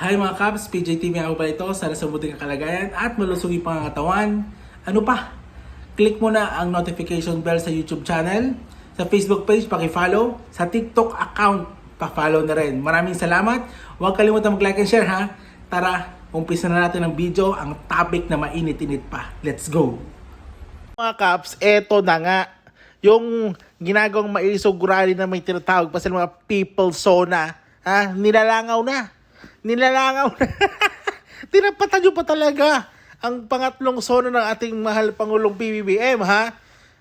Hi mga Cubs, PJTV ako pa ito. Sana sa buting kalagayan at malusog yung pangangatawan. Ano pa? Click mo na ang notification bell sa YouTube channel, sa Facebook page, paki-follow, sa TikTok account, pa-follow na rin. Maraming salamat. Huwag kalimutan mag-like and share ha. Tara, umpisa na natin ang video, ang topic na mainit-init pa. Let's go! Mga Kaps, eto na nga. Yung ginagawang mailisog rally na may tinatawag pa sa mga people zona, nilalangaw na. Tinapatan nyo pa talaga ang pangatlong zona ng ating mahal Pangulong PBBM, ha?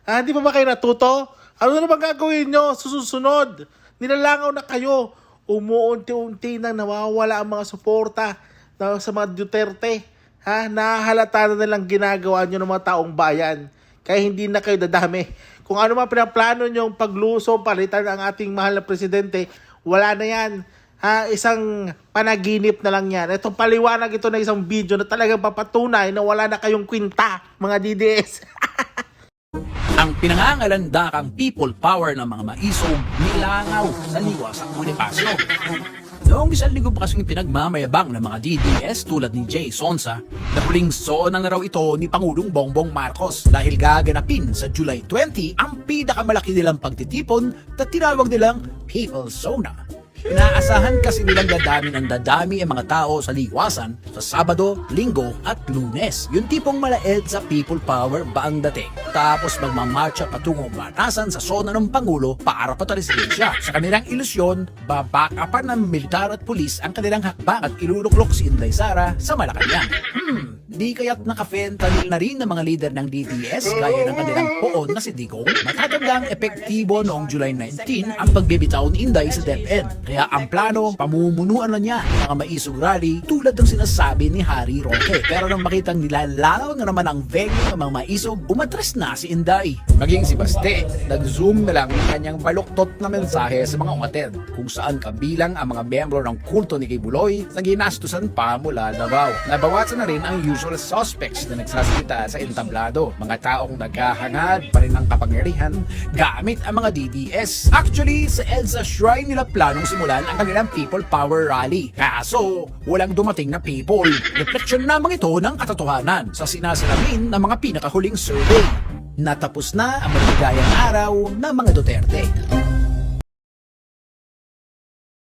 Hindi pa ba kayo natuto? Ano na ba gagawin nyo susunod? Nilalangaw na kayo. Umuunti-unti nang nawawala ang mga suporta sa mga Duterte. Nahahalata na nilang ginagawa nyo ng mga taong bayan. Kaya hindi na kayo dadami. Kung ano man pinaplano nyo pagluso, palitan ang ating mahal na presidente, wala na yan. Isang panaginip na lang yan. Ito paliwanag ito na isang video na talagang papatunay na wala na kayong kwinta, mga DDS. Ang pinangangalandakang people power ng mga maisog nilangaw sa liwas ang Bonifacio. Noong isang linggo pa kasing pinagmamayabang ng mga DDS tulad ni Jay Sonsa, na huling zona na raw ito ni Pangulong Bongbong Marcos dahil gaganapin sa July 20 ang pinakamalaki nilang pagtitipon na tinawag nilang People Zona. Inaasahan kasi nilang dadami ang mga tao sa liwasan sa Sabado, Linggo at Lunes. Yung tipong malaed sa people power ba ang dating. Tapos magmamarcha patungong batasan sa zona ng Pangulo para patalisin siya. Sa kanilang ilusyon, babakapan ng militar at pulis ang kanilang hakbang at iluluklok si Inday Sara sa Malacanang. Di kaya't nakafentanyl na rin ng mga lider ng DDS gaya ng kanilang poon na si Digong. Matatandang epektibo noong July 19 ang pagbibitaw ni Inday sa DepEd. Kaya ang plano, pamumunuan na niya ang mga maisog rally tulad ng sinasabi ni Harry Roque. Pero nang makitang nilalalaw na naman ang venue ng mga maisog, umatras na si Inday. Maging si Baste, nag-zoom na lang ng kanyang baluktot na mensahe sa mga umattend kung saan kabilang ang mga miyembro ng kulto ni Kibuloy na ginastusan pa mula Davao. Nabawasan na rin ang usual suspects na nagsasalita sa entablado. Mga taong naghahangad pa rin ng kapangyarihan gamit ang mga DDS. Actually, sa EDSA Shrine nila planong simulan ang kanilang people power rally. Kaso, walang dumating na people. Refleksyon lamang ito ng katotohanan sa sinasalamin ng mga pinakahuling survey. Natapos na ang maligayang araw ng mga Duterte.